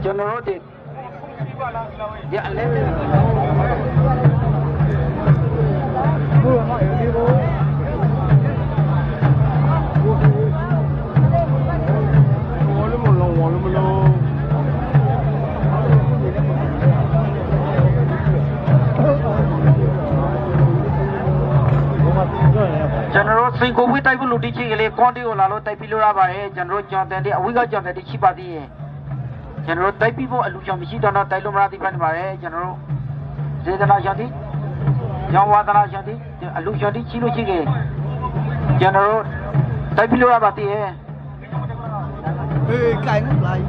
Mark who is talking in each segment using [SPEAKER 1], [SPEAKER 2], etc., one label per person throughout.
[SPEAKER 1] general de ya le general single we type lu di chi le konti ko la lo type pi lo ra ba re general John de a we ga John de chi pa ti yin general type pi bo alu chong mi chi da na type lo ma ra ti pa ni ba re general Zedana Shanti Yang Wadana Shanti alu Shanti chi lo chi ke general type pi lo ra ba ti hai
[SPEAKER 2] cái lại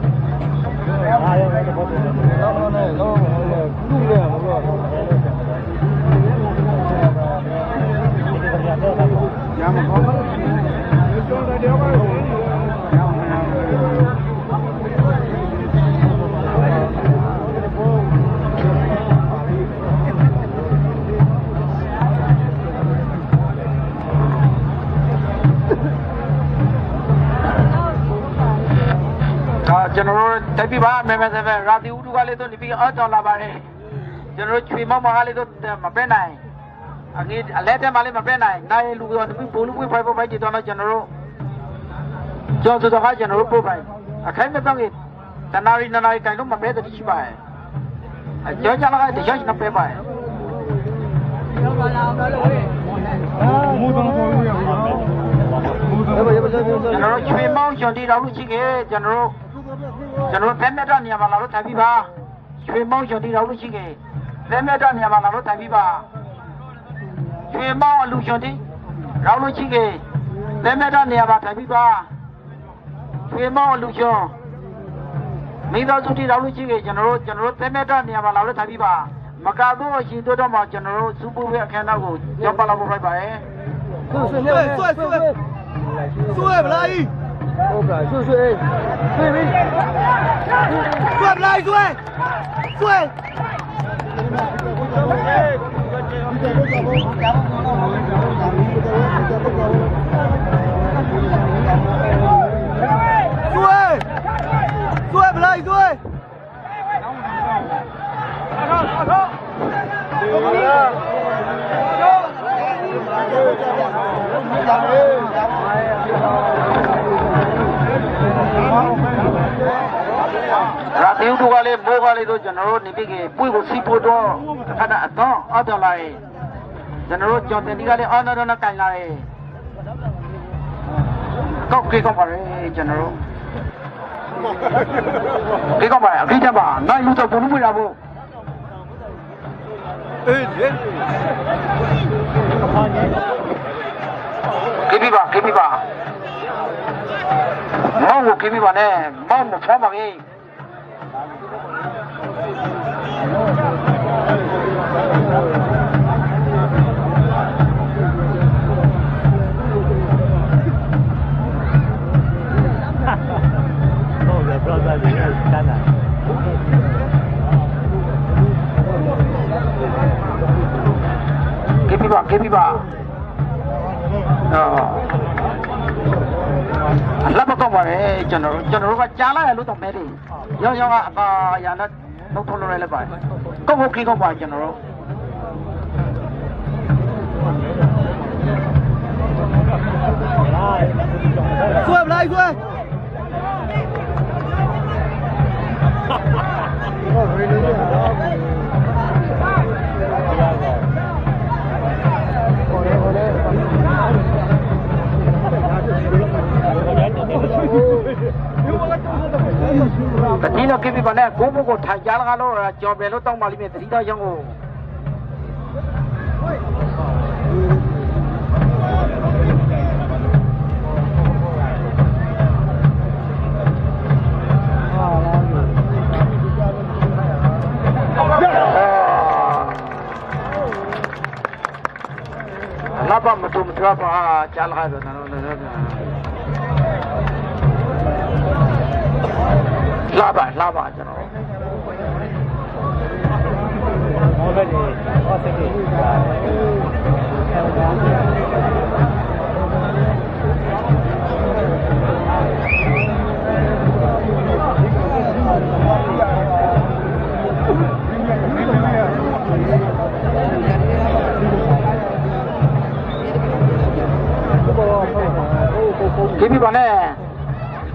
[SPEAKER 1] general tapi ba me rati udu ka le to ni pi a ton la ba re general chui ma ma le to ma pe nai agi ale te ma le ma pe nai nai lu ko ni bo lu wi phai phai ti to na general jo so ka general po phai a khai me tang ki tanari nanai kai lo ma pe ti chi ba hai a jo cha la ka de cha na pe ba hai general chui ma chon ti ra lu chi ke general general 10 meter နေရာမှာလာလို့ထိုင်ပြီးပါရွှေမောင်းချွန်တီတော်လို့ရှိခဲ့10 meter နေရာမှာလာလို့ထိုင်ပြီးပါရွှေမောင်းအလူချွန်တီတော်လို့ရှိခဲ့10 meter နေရာမှာထိုင်ပြီးပါရွှေမောင်းအလူချွန်မိသားစုတီတော်လို့ရှိခဲ့ကျွန်တော်တို့10 meter နေရာမှာလာလို့ထိုင်ပြီးပါမကာတော့အရှင်တို့တော့မှကျွန်တော်တို့စူပူရဲ့အခမ်းအနားကိုရောက်ပါလာဖို့ဖိုက်ပါရဲ့
[SPEAKER 2] ဆွဲပလိုက်ဟုတ်ကဲ့ဆွဲလိုက်ဆွဲပလိုက်ဆွဲရာတီဦးတို့ကလည်းမိုးကလေးတို့ကျွန်တော်တို့နေပြီကေပွေကိုစီဖို့တော့အဲ့ဒါတော့အတော်လာရင်ကျွန်တော်တို့ကြော်တင်ဒီကလည်းအော်နော်နော်ကန်လာရင်ကောက်ကေကောက်ပါလေကျွန်တော်တို့ကေကောက်ပါအခိချက်ပါနိုင်လို့တော့ဘုံလို့မရဘူးကေပြီပါမောင်ကိုကေပြီပါနဲ့မောင်မဖော်ပါဘူးကေပြီပါလာမကောက်ပါလေကျွန်တော်တို့ကကြားလိုက်ရလို့တော့မဲတယ်ရောကအပါရနဲ့နှုတ်ထုတ်လို့လည်းပါတယ်ကောက်ဖို့ခေကောက်ပါကျွန်တော်တို့ဆွဲပလိုက်ဆွဲ
[SPEAKER 1] တတိတော့ကိပြီပါနဲ့ကိုဘကိုထိုင်ကြလာလို့ကြော်ပဲလို့တောင်းပါလိမ့်မယ်တတိတော့ရောင်းကိုလာပါမတူမထွားပါကြားလာတော့နော်လာပါကျွန်တော်ဟောတယ်ဟောစကေ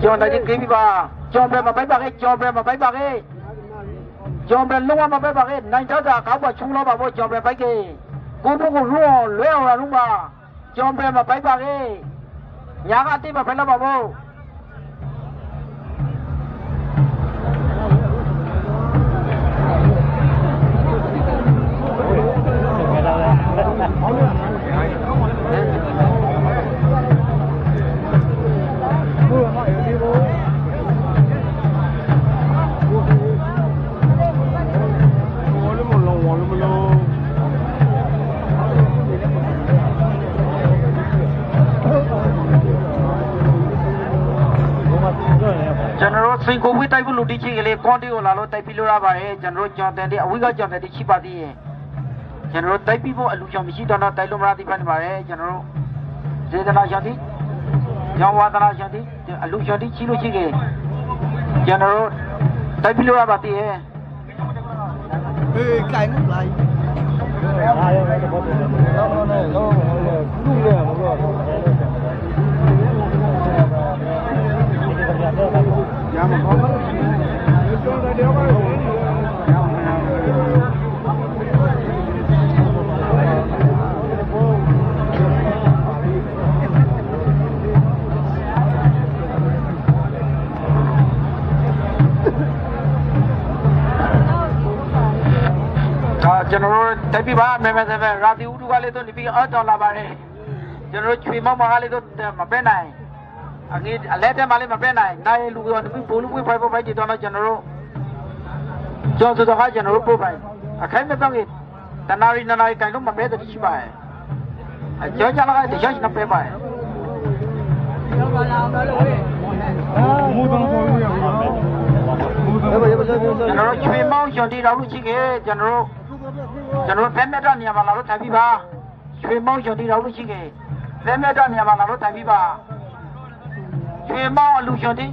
[SPEAKER 2] ကျော်နိုင်ကေးပြီးပါကျော်ပဲမပိုက်ပါခဲ့ကျော်ပဲမပိုက်ပါခဲ့ကျော်ပဲလုံးဝမပိုက်ပါခဲ့နိုင်တော့တာကောက်ပါချူလို့ပါဘောကျော်ပဲပိုက်ခဲ့ကိုဘကိုလွဲအောင်လာလုံးပါကျော်ပဲမပိုက်ပါခဲ့ညာကတိမဖက်လို့ပါဘော ကျွန်တော်စိန်ကိုဝိတိုက်ဘူးလူတီချီကလေးကွန်တီကိုလာလို့တိုက်ပြီးလို့ရပါတယ်ကျွန်တော်ကြောင်တန်တဲ့အဝိကကြောင်တန်တဲ့ချိပါသေးရင်ကျွန်တော်တိုက်ပြီးဖို့အလူကြောင်မရှိတော့တိုက်လို့မရသေးပါနဲ့ပါတယ်ကျွန်တော်ဇေဒနာရှန်တီညောင်ဝါဒနာရှန်တီအလူရှန်တီချီလို့ရှိခဲ့ကျွန်တော်တိုက်ပြီးလို့ရပါသေးရဲ့အေးကိုင်လိုက်အားရတဲ့ဘောတော့တော့လူလေမလို့ရမှာပေါ့ကျော်တယ်ပါကျွန်တော်တိုက်ပြပါမယ်မယ်ဆက်ရာသီဥတုကလေးတော့ဒီပြီးအော်တော်လာပါတယ်ကျွန်တော်ချွေမောက်မဟာလေးတော့မပဲနိုင်အငေးအလက်တက်မှလည်းမပဲနိုင်နိုင်လူကတော့ဒီဘိုးလူဝိဖိုင်ဖိုင်တီတော့ကျွန်တော်ကျော်စောကကျွန်တော်ပို့ပိုင်အခိုင်မတော့တနာရီနာရီကိုင်လို့မပဲတည်းရှိပါရဲ့အကျော်ကြလာတဲ့ရောက်နေပဲပါရဲ့ကျွန်တော်ချွေမောက်ရှင်တီတော်လူရှိခဲ့ကျွန်တော်ဖက်မြတ်တဲ့နေရာမှာလာလို့ထိုင်ပြီးပါချွေမောက်ရှင်တီတော်လူရှိခဲ့ဖက်မြတ်တဲ့နေရာမှာလာလို့ထိုင်ပြီးပါချွေမောက်အလူရှင်တီ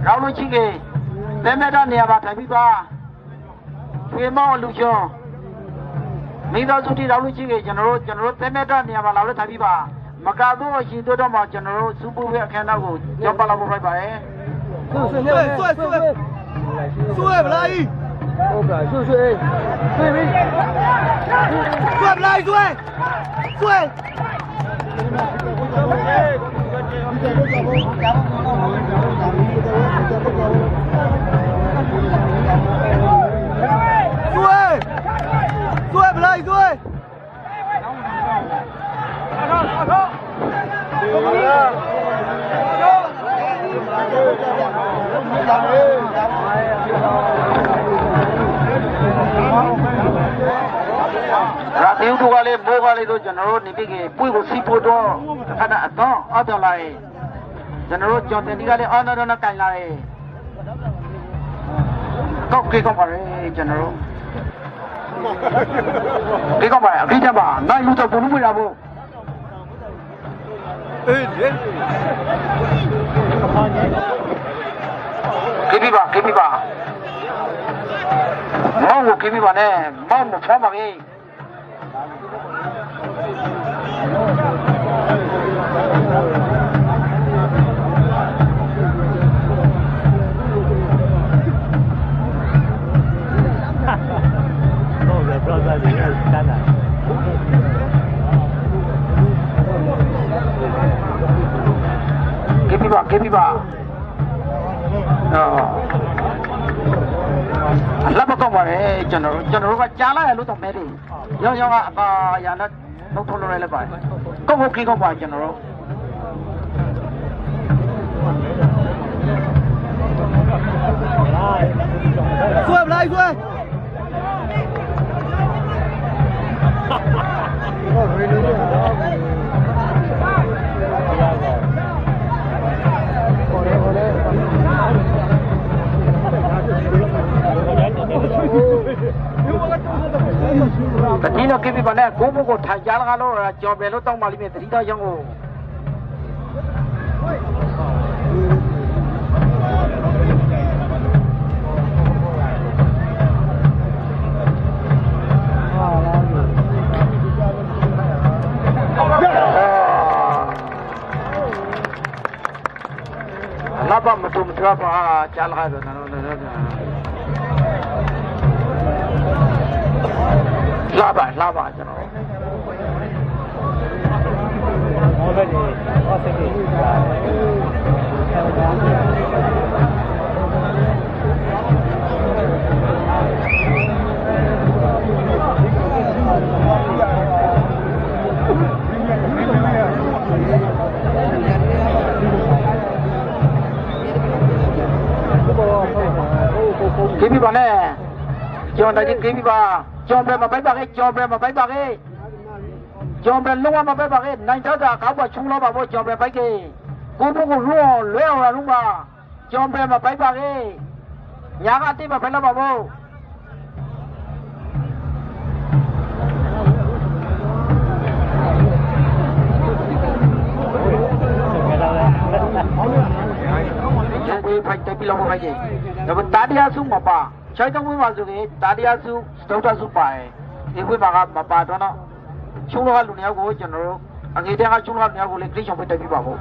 [SPEAKER 2] တော်လူရှိခဲ့ဖက်မြတ်တဲ့နေရာမှာထိုင်ပြီးပါချွေမောက်အလူရှင်မိသားစုတီတော်လူရှိခဲ့ကျွန်တော်ဖက်မြတ်တဲ့နေရာမှာလာလို့ထိုင်ပြီးပါမကတော့ရှိတော့မှကျွန်တော်စူပူရဲ့အခမ်းအနားကိုကြောက်ပါလာဖို့ဖိုက်ပါရဲ့ဆွဲပလိုက်ဟုတ်ကဲ့ဆွဲပြီဆွဲပလိုက်ဆွဲဆွဲပလိုက်ဆွဲရာသီဥတုကလေးမိုးကလေးတို့ကျွန်တော်တို့နေပြီးပွေကိုစီးဖို့တော့ခဏအတော့အော်တော်လာရင်ကျွန်တော်တို့ကြောင်တင်ဒီကလေးအော်နော်နော်ကန်လာရင်ကောက်ကေကောက်ပါလေကျွန်တော်တို့ကေကောက်ပါအပြီးကြပါနိုင်လူတော့ဘုံလူမရဘူးအေးလေကေပြီးပါမောင်ကိုကေပြီးပါနဲ့မောင်မဖော်ပါဘူးကေပြီးပါလာမကောင်းပါနဲ့ကျွန်တော်ကကြားလိုက်ရလို့တော့မဲတယ်ရောကရာနဲ့နှုတ်ထုတ်လို့လည်းပါတယ်ကောက်ကေကောက်ပါကျွန်တော်တို့ဆွဲပလိုက်ဆွဲတတိယကိပိပါနဲ့ကိုဘကိုထိုင်ကြလာလို့ကြော်ပဲလို့တောင်းပါလိမ့်မယ်တတိယရောင်းကိုလာပါမ
[SPEAKER 1] drop ကြားလာတော့ကျွန်တော်လာပါကျွန်တော်
[SPEAKER 2] ဟောတယ်ဟောစိတ်
[SPEAKER 1] ကိပြီပါနဲ့ကျော်တိုင်းကိပြီပါကျော်ပဲမပိုက်ပါခဲ့ကျော်ပဲမပိုက်ပါခဲ့ကျော်ပဲလုံးဝမပိုက်ပါခဲ့နိုင်တော့တာကောက်ပါချုံတော့ပါဘောကျော်ပဲပိုက်ခဲ့ကိုဘကိုလွဲအောင်လာလုံးပါကျော်ပဲမပိုက်ပါခဲ့ညာကတိမဖက်တော့ပါဘောဖိုက်တက်ပြီးလောက်ဖိုက်တယ်ဒါပေမဲ့တာတရားစုမပါခြိုက်တော့ဝင်ပါဆိုရင်တာတရားစုစတုတ္ထစုပါတယ်ဒီခွေးမှာကမပါတော့တော့ချုံလောကလူနှစ်ယောက်ကိုကျွန်တော်တို့အငယ်တန်းကချုံလောကလူနှစ်ယောက်ကိုလည်းခရစ်ယာန်ပဲတက်ပြီးပါဖို့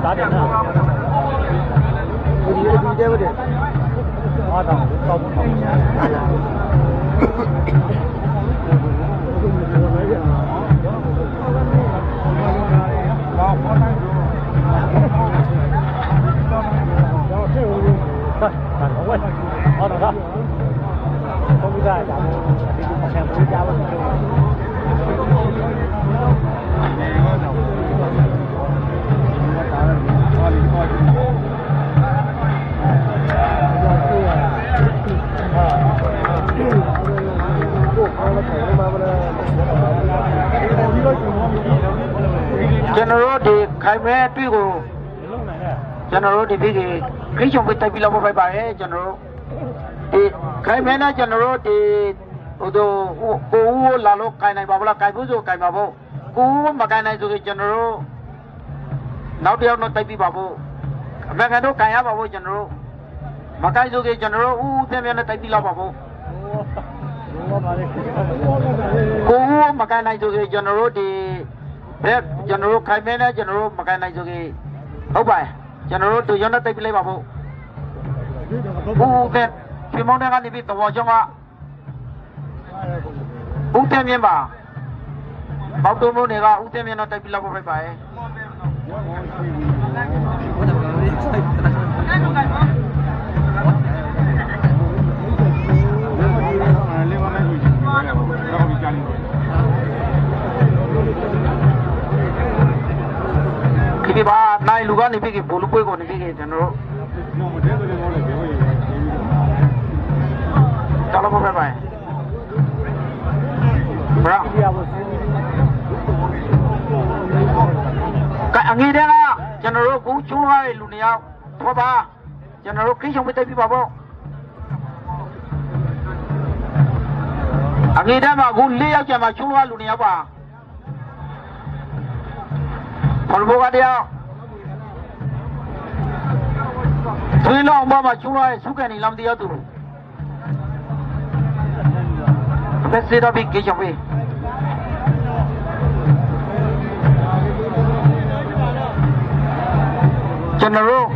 [SPEAKER 2] ဒါတယ်နော်ဒီတဲဝတဲ့အားတော့တောက်ပေါ့
[SPEAKER 1] ကျွန်တော်တို့ဒီခိုင်မဲတွေ့ကိုကျွန်တော်တို့ဒီပြည်ကြီးခရစ်ယာန်ပဲတိုက်ပြီးလောက်ဖိုက်ပါတယ်ကျွန်တော်တို့ဒီခိုင်မဲနဲ့ကျွန်တော်တို့ဒီဟိုတို့ကိုဦးလာလို့ခိုင်နိုင်ပါဗလားခိုင်ဘူးဆိုခိုင်ပါဖို့ကိုဦးမခိုင်နိုင်ဆိုရင်ကျွန်တော်တို့နောက်တစ်ယောက်တော့တိုက်ပြီးပါဖို့အမေကန်တို့ခိုင်ရပါဖို့ကျွန်တော်တို့မခိုင်ဆိုရင်ကျွန်တော်တို့ဦးသင်းမြနဲ့တိုက်ပြီးလောက်ပါဖို့ကိုဦးမခိုင်နိုင်ဆိုရင်ကျွန်တော်တို့ဒီဘက်ကျွန်တော်တို့ခိုင်မဲနဲ့ကျွန်တော်တို့မခိုင်နိုင်ဆိုရင်ဟုတ်ပါကျွန်တော်တို့တို့ရောနဲ့တိုက်ပြီးလိုက်ပါဖို့ဦးကချွေမောင်းတဲ့ကနေပြီးတော်ချောင်းကဦးသင်းမြပါပေါတုံးမိုးတွေကဦးသင်းမြတော့တိုက်ပြီးလောက်ဖို့ဖိုက်ပါရဲ့ဒီပါနိုင်လူကနေပြီးဘူလူပွဲကိုနေပြီးကျွန်တော်တို့တော်လို့ပဲပါဘရာကအငေးတဲ့ကကျွန်တော်တို့ဘူးချုံးရတဲ့လူနှစ်ယောက်ခေါ်ပါကျွန်တော်တို့ခင်းချုံပဲတက်ပြပါပေါ့အငေးတဲ့မှာဘူး၄ယောက်ကျန်မှာချုံးရလူနှစ်ယောက်ပါခေါ်ဖို့ကတရားသွေးလောင်းမှာချုံးရတဲ့စုကန်နေလမ်းတရားသူဘယ်စေတော့ပြီးကြေချဝေးကျွန်တော်တို့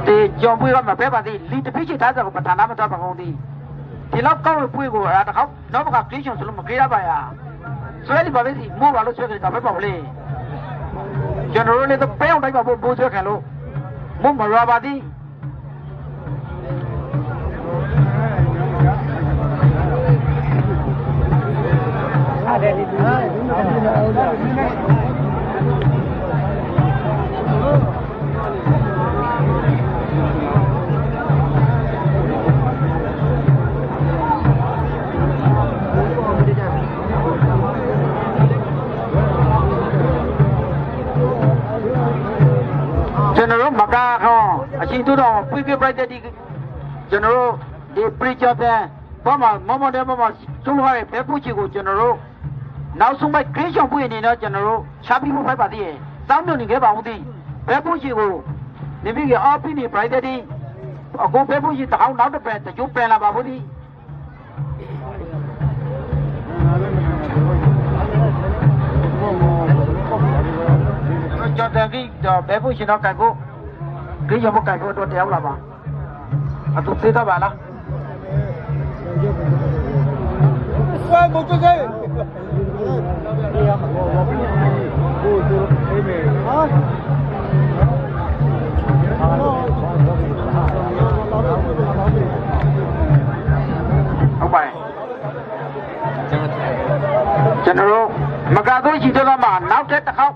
[SPEAKER 1] ဒီကြောင်ပွေးကမပဲပါသေးလီတပိချထားတဲ့ကိုပဋ္ဌာနာမတော်ပါကောင်းသည်ဒီလောက်ကောက်ပွေးကိုအဲ့ဒါတော့နောက်ဘကကလီရှုံဆိုလို့မကြေရပါရဆွဲလိပါပဲစီမိုးပါလို့ဆွဲကြတာပဲပေါ့လေကျွန်တော်တို့လည်းတော့ပဲအောင်တိုက်ပါဖို့ပိုးဆွဲခံလို့မိုးမရပါသည်အဲ့ဒီကျွန်တော်တို့မကားခေါင်းအချင်းတို့တော့ပြပြပြတဲ့ဒီကျွန်တော်တို့ဒီပရိချတ်တဲ့ဘာမှမတဲ့ဘာမှသုံးရတဲ့ဘက်ပူချီကိုကျွန်တော်တို့နောက်ဆုံးပဲခရစ်ယာန်ပွေနေတော့ကျွန်တော်တို့ချပြီးမှုဖိုက်ပါသေးရဲ့စောင်းမြုံနေခဲ့ပါဦးသည်ဘက်ပူချီကိုနေပြီးအော်ပီနေပရိုက်တဲ့ဒီအခုဘက်ပူချီတောင်းနောက်တစ်ပတ်တကျိုးပြန်လာပါဘူးသည် န်တန်ကြီးတော့ဘယ်ဖို့ရှင်တော့ကြိုက်ဖို့ကိရမကြိုက်ဖို့တော့တရားလာပါအတူသေးတော့ပါလား
[SPEAKER 2] Qua một cái gì?
[SPEAKER 1] Không phải General mà cả tôi chỉ cho nó mà náo chết ta không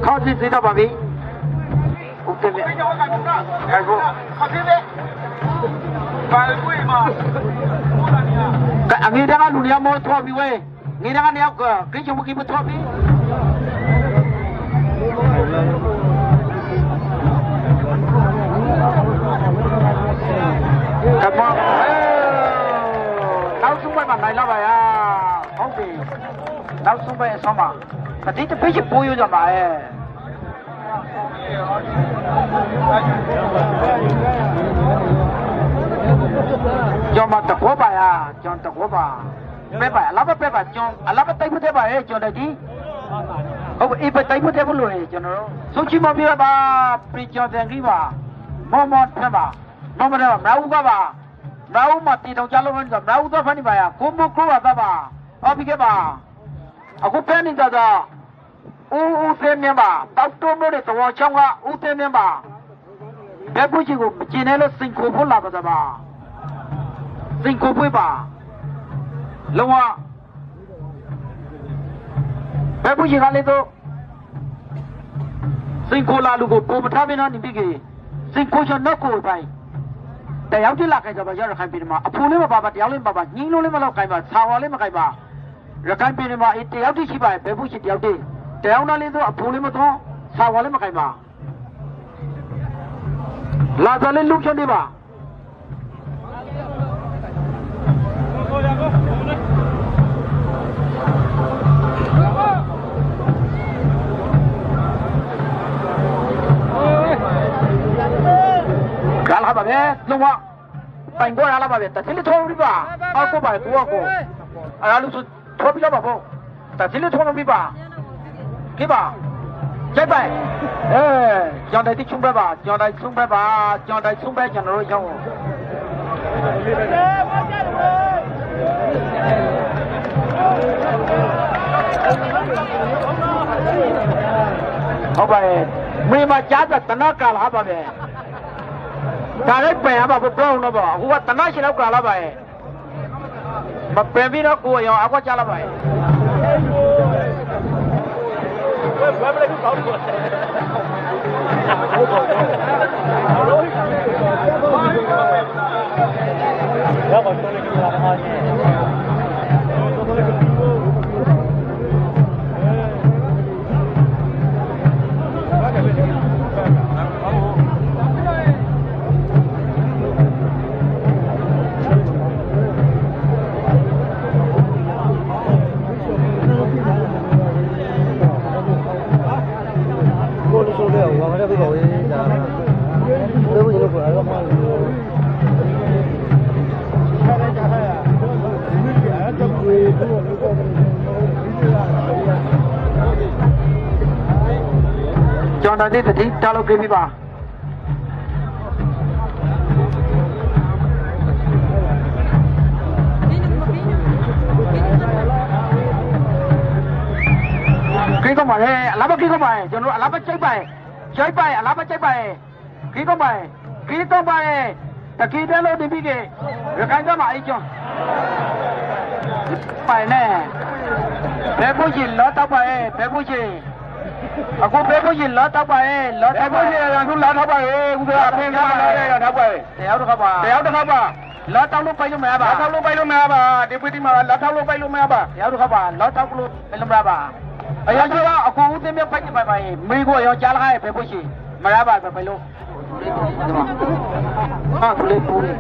[SPEAKER 1] không gì đâu bà Vy cũng tên vậy cái vô cái nghĩ đang ăn lùi mua thua bị quê nghĩ đang ăn đeo cửa cái chung một cái thua bị cảm ơn đau xuống bay bàn này là vậy à không gì đau xuống bay sao mà mà tí cho biết chụp bùi rồi mà cho mà tập quá bài à cho tập quá bài bé bài lắm bé bài cho lắm tay bút thế bài cho đây đi không ít tay bút thế bút lùi cho nó số chỉ mà biết bà bị cho tiền cái bà mò thế bà mò đâu rau cái bà rau mà tí đâu chalo mình rồi rau đó phải đi bài à cũng mua cua à bà ở bị cái bà à cũng phải đi ra u thêm miếng bà tao tôm nó để tao trong à u thêm miếng bà bé bút chỉ cũng chỉ nên là sinh khổ phun là bà sinh khổ với bà lâu à bé bút chỉ khai lên tôi sinh khổ là lúc cô mà tham bên nó nhìn cái sinh khổ cho nó cổ phảiแต่เอาที่หลักไอ้จะมาเยอะระคันปีนมาพูดเลยมาบ้าเดี๋ยวเลยมาบ้ายิงเลยมาเราไก่มาชาวเลยมาไก่มาระคันปีนมาไอ้เดี๋ยวที่ชิบะเบบผู้ชิเดี๋ยวที่เดี๋ยวนั่นเลยตัวพูดเลยมาท้อชาวเลยมาไก่มาลาซาเลยลูกชนดีบ่าการหาแบบนี้ลุงว่าไปกูอะไรแบบนี้แต่สิ่งที่ทำดีป่ะเอากูไปกูอะไรลูกสุดทำไปแล้วป่ะพ่อแต่สิ่งที่ทำดีป่ะกี่ป่ะใช่ไปจอนได้ที่ชุ่มไปป่ะจอนได้ชุ่มไปป่ะจอนได้ชุ่มไปจอนรู้ยังเอาไปมีมาจัดแบบตนาการหาแบบนี้การได้แปลมาพวกเราเนาะบ่กูว่าตนาชิแล้วกาละไปมาแปลพี่เนาะกูยังเอาก็จะละไปแล้วก็ตัวเล็กๆละพอเนี่ยจอนได้ที่ตาโลกีบ่ากี่ก็มาเลยอะไรบ้างกี่ก็มาจนรู้อะไรบ้างใจไปอะไรบ้างใจไปกี่ก็มาแต่กี่เดือนเราดีพี่กี่เรื่องการจะมาไอ้จอนไปแน่เป๊ะผู้หญิงแล้วต่อไปเป๊ะผู้หญิงအခုပဲကိုရင်လာတော့ပါရဲ့လာတော့ပါရဲ့အခုလာတော့ပါရဲ့ဦးကအဖေကလာတဲ့ရတော့ပါရဲ့တရားတစ်ခါပါလာတောက်လို့ပိုက်လို့မရပါဒီပတိမှာလာတောက်လို့ပိုက်လို့မရပါတရားတစ်ခါပါလာတောက်လို့ပိုက်လို့မရပါအရာကြီးကအခုဦးသိမ်းမြပိုက်နေပါရဲ့မိကိုရောကြားလာရဲ့ပဲဖို့ရှိမရပါပဲပိုက်လို့ဟာကူလေးပူလေး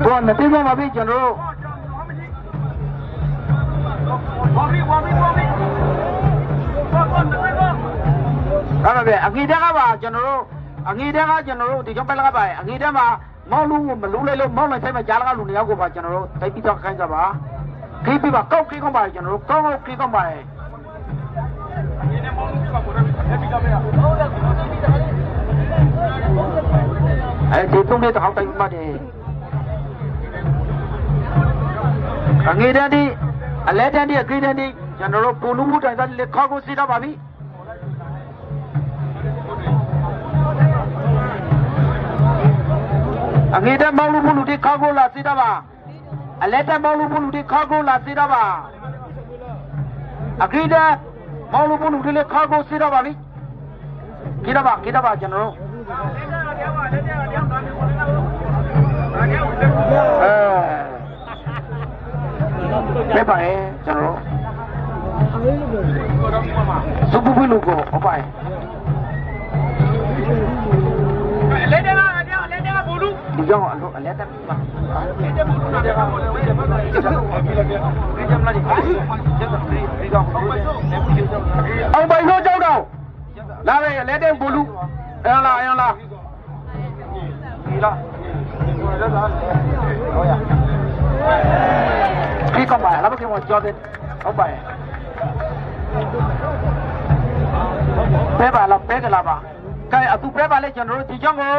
[SPEAKER 1] ဘောနတိကမှာပြီကျွန်တော်အဲ့ဒါပဲအကိတကပါကျွန်တော်တို့ အငေတဲ့ကကျွန်တော်တို့ဒီကြောင့်ပဲလာပါအငေတဲ့မှာမောင်းလို့မလူလိုက်လို့မောင်းလိုက်ဆိုင်မှာကြားလာကလူနေရောက်ကိုပါကျွန်တော်တို့တိုက်ပြီးတော့ခိုင်းကြပါခေးပြပါကောက်ခေးကောင်းပါကျွန်တော်တို့ကောက်ခေးကောင်းပါအဲဒီတုံးလေးတောက်တိုင်းမှတယ်အငေတဲ့ဒီအလဲတဲ့ဒီအခေးတဲ့ဒီကျွန်တော်တို့ပူလူမှုတိုင်သားလေးခေါက်ကိုစီတော့ပါပြီအငေတဲ့မောင်လူမှုလူတွေခေါက်ကိုလာစီတော့ပါအလဲတဲ့မောင်လူမှုလူတွေခေါက်ကိုလာစီတော့ပါအခေးတဲ့မောင်လူမှုလူတွေခေါက်ကိုစီတော့ပါပြီကြည့်တော့ပါကျွန်တော်တို့ပဲပါရဲ့ကျွန်တော်စုပ်ပူလူကိုဟုတ်ပါရဲ့လက်တဲ့ကဘူလူဒီကြောင့်အလက်တဲ့ပါအောင်ပိုင်လို့ကြောက်တော့လာပဲလက်တဲ့ဘူလူအရင်လားဒီလားဟုတ်ရဒီကပါလာဘကမကြောတဲ့ဟုတ်ပါရဲ့ပဲပါလားပဲကလာပါကဲအတူပဲပါလေကျွန်တော်တို့ဒီကြောင့်ကို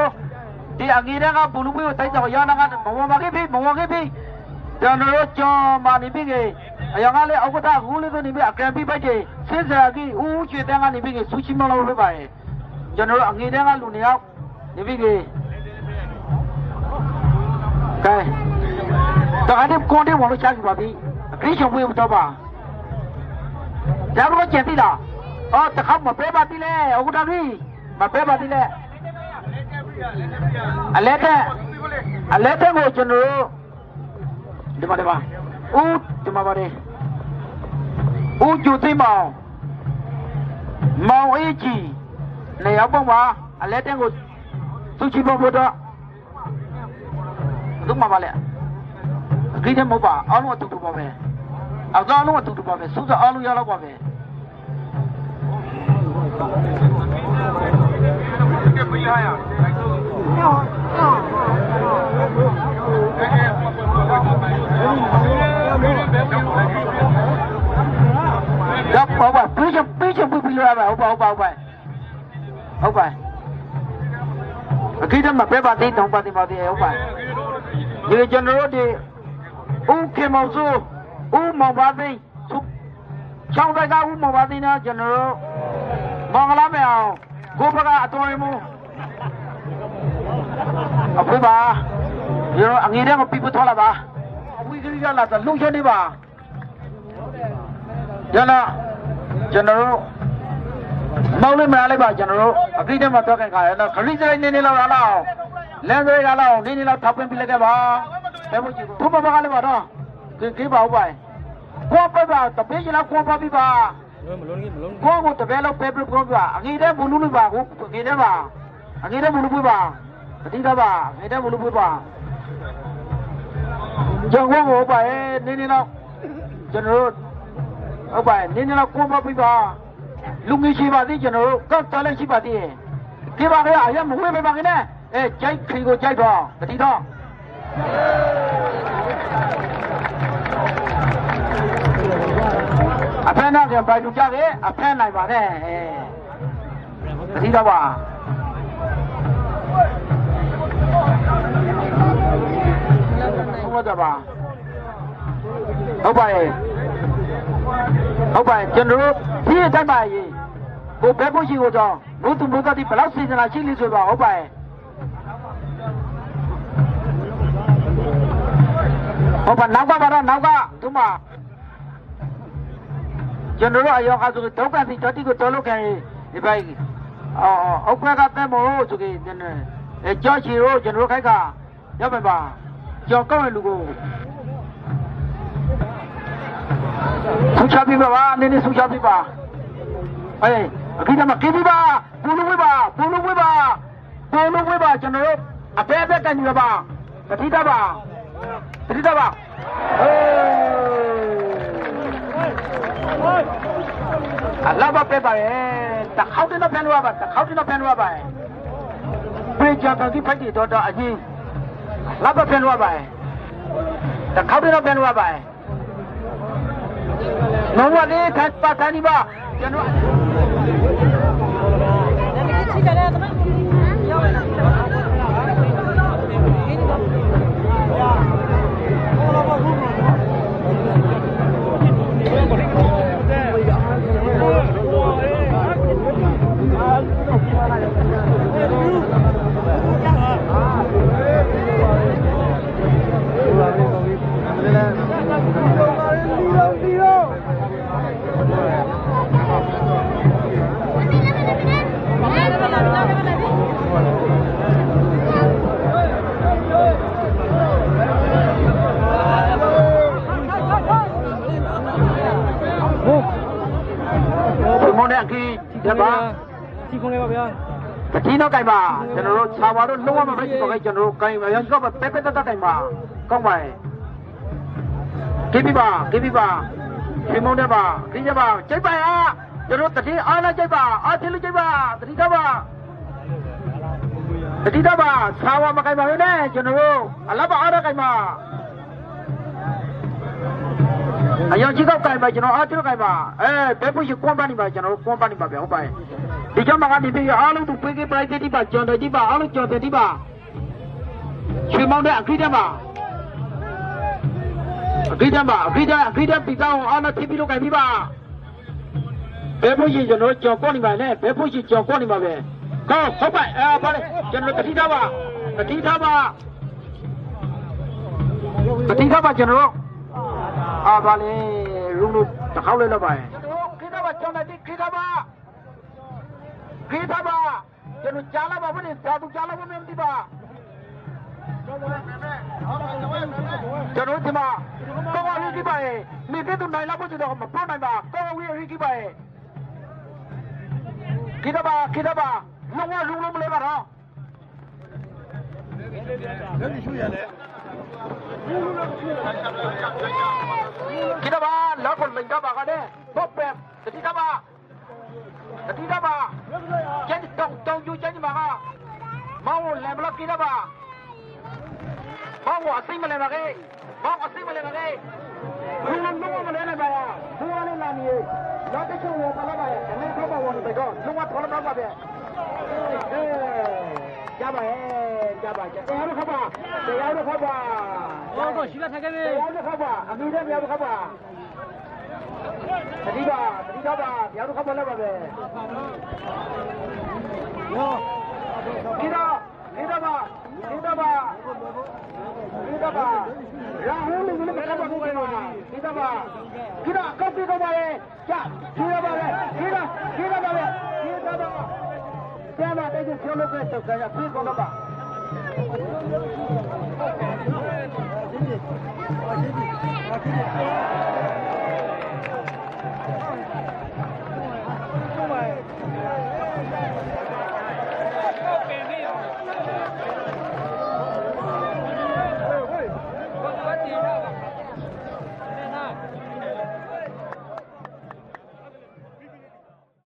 [SPEAKER 1] ဒီအငေတဲ့ကဘူလူမျိုးတိုက်ကြောင်ရနာကမဝခဲ့ပြီကျွန်တော်တို့ကြော်မာနေပြီအယောင်ကလည်းအောက်ကတာကူလေးကနေပြီအကံပြီးပိုက်တယ်စစ်စားကြီးဦးချွေတန်းကနေပြီဆူချီမလို့ပဲပါရဲ့ကျွန်တော်တို့အငေတဲ့ကလူနေရောက်နေပြီကဲတော့အဲ့ဒီကွန်တဲ့ဝင်လို့ချကြပါပြီအကိချုံဝေးတော့ပါဒါကတော့ကျန်ပြီလားအော်တခါမပဲပါတိလေအခုတည်းမပဲပါတိလေအလက်တဲ့ကိုကျွန်တော်တို့ဒီမှာဦးဒီမှာပါတယ်ဦးကျူသိမောင်အေးကြီးနေရောက်ပေါ့ပါအလက်တဲ့ကိုသူချီဖို့တော့သူ့မှာပါလေအကိတဲ့မဟုတ်ပါအားလုံးအတူတူပါပဲအကောင်းလုံးအတူတူပါပဲစူးစအားလုံးရတော့ပါပဲတော့ပေါ့ပါပြေးချပြီးလာပါဟုတ်ပါအကိတဲ့မှာပဲပါသေးတောင်းပါသေးဟုတ်ပါဒီကျွန်တော်တို့ဒီဦးခေမောင်စုဦးမောင်ပါသိချောင်းတိုက်ကဦးမောင်ပါသိနာကျွန်တော်တို့မင်္ဂလာမအောင်ကိုဘကအတော်ရမှုအခုပါရောအငေတဲ့ကိုပြပထောလာပါအဝိကရိကလာတော့လုံချနေပါရလာကျွန်တော်တို့မောင်းလေးမရလိုက်ပါကျွန်တော်တို့အကိတဲ့မှာတော့ခိုင်ခါရတော့ခရီးစရိုင်းနေလောက်လာအောင်လမ်းစရိုင်းကလောက်နေလောက်ထောက်ပံ့ပြလိုက်ခဲ့ပါဘယ်မှုကြီးကိုဘဘကလည်းပါတော့ကေပါဦးပါကိုပဲပါတပေးချင်လားကိုပါပြီပါမလုံးကိုတပည့်လောက်ပဲပြပြောပြအငေတဲ့ဘူးလူပါကိုအငေတဲ့ဘူးလူပါအတိတော့ပါအငေတဲ့ဘူးလူပါကျောင်းကိုပါနေလောက်ကျွန်တော်တို့ဟုတ်ပါနေလောက်ကိုပါပြီပါလူငယ်ရှိပါသေးကျွန်တော်တို့ကောက်တလည်းရှိပါသေးတယ်ဒီပါကအရင်မဝေးပဲပါခင်ဗျကြိုက်ခီကိုကြိုက်တော့တတိတော့အဖက်နာကပိုင်လူကြခဲ့အဖက်နိုင်ပါနဲ့တတိတော့ပါဟုတ်ပါဟုတ်ပါကျွန်တော်တို့ဒီအတိုင်းပါရေးကိုဘက်ဖို့ရှိကိုတော့ဘုသူဘုသားဒီဘလောက်စီစဉ်လာရှိလိဆိုပါဟုတ်ပါနောက်ကပါတော့နောက်ကသူမကျွန်တော်တို့အယောကဆိုတော့ကစီတတိကိုတော်လို့ခံဒီပိုက်အောက်ဘက်ကတဲ့မို့ဆိုကြတယ်ကြောချီတို့ကျွန်တော်တို့ခိုက်ကရောက်ပါပါကြောကောက်ရလူကိုဆူချပြပါနေဆူချပြပါအခါမှာကိပြပါဘူလူဝေးပါကျွန်တော်တို့အပဲပဲကန်ယူပါတတိတပါအလာဘပဲပါတခေါက်တင်တော့ဖန်လို့ပါ ပြေချာတတိဖိုက်တီတော့အကြီးလာပပြန်လို့ပါတခေါက်တော့ပြန်လို့ပါနောဝလေးခတ်ပါသနီပါကျွန်တော်ချိကြတယ်သမရောက်လာ
[SPEAKER 2] ဒီပါဒီကုန်းလေးပါဗျာပတိတော့ကြိုင်ပါကျွန်တော်တို့ခြာပါတော့လုံးဝမပဲဒီတော့ကျွန်တော်တို့ကြိုင်ပါရောကပဲပဲပဲတက်တိုင်ပါကောင်းပါရဲ့ကိပိပါရှင်မုန်းတဲ့ပါကိကြပါကြိုက်ပါရကျွန်တော်တတိအားလာကြိုက်ပါအားချင်းလူကြိုက်ပါတတိတော့ပါခြာပါမကြိုင်ပါနဲ့ကျွန်တော်တို့အလပ်ပါအားရကြိုင်ပါအယောကြီးကောက်ကြိုင်ပါကျွန်တော်အားချင်းကြိုင်ပါဘယ်ဖို့ရှိကွန်ပဏီပါကျွန်တော်ကွန်ပဏီပါဗျဟုတ်ပါရဲ့ဒီကြောင့်မကနေပြီးအားလုံးသူပေးပေးပလိုက်တိပါကြော်တယ်တိပါအားလုံးကြော်တယ်တိပါရွှေမောင်းတဲ့အခိတက်ပါအခိတက်ပြီးတော့အားလုံးထိပြီးလို့ကြိုင်ပြီးပါဘယ်ဖို့ရှိကျွန်တော်ကြော်ကော့နေပါနဲ့ဘယ်ဖို့ရှိကြော်ကော့နေပါပဲကောဟုတ်ပါပါလေကျွန်တော်တတိထားပါကျွန်တော်ပါလေရုံလို့တစ်ခေါက်လေးလောက်ပါရဲ့ခိထားပါကျွန်တော်တိခိထားပါကျွန်တော်ကြားလာပါဘယ်နဲ့သာသူကြားလာပါမင်းဒီပါကျွန်တော်ဒီမှာကောင်းရီဒီပါရဲ့မိတဲ့သူနိုင်လာဖို့ကျွန်တော်မပေါ်နိုင်ပါကောင်းရီဒီပါရဲ့ခိထားပါလုံးဝလုံးမလဲပါတော့ခိထားပါလောက်ကိုမိန်တာပါကတဲ့ဘောပဲတတိထားပါကျန်တောင်ကျူကျန်မှာကမောင်လမ်ဘလကိထားပါမောင်အစိမ့်မလဲပါကေဘူးလုံးမလဲနဲ့ပါဘူးဝါနဲ့လာနေလောက်တချို့ဝပါလာပါရဲ့အနေထောက်ပါဝင်ပဲတော့လုံးဝထော်လာပါပဲကြပါတရားတော့ခပါတော့ရှိလာထားခဲ့မယ်တရားတော့ခပါအမိတဲ့တရားတော့ခပါတတိပါတရားတော့ခပါလာပါပဲခိဒါပါရာဟူးလူလည်းမကပါဘူးကွာခိဒါကောက်ပြီးတော့ပါလေကြာခိဒါပါလေကျမတဲ့ကျလို့ပဲတော့ကြာပြေကုန်တော့ပါ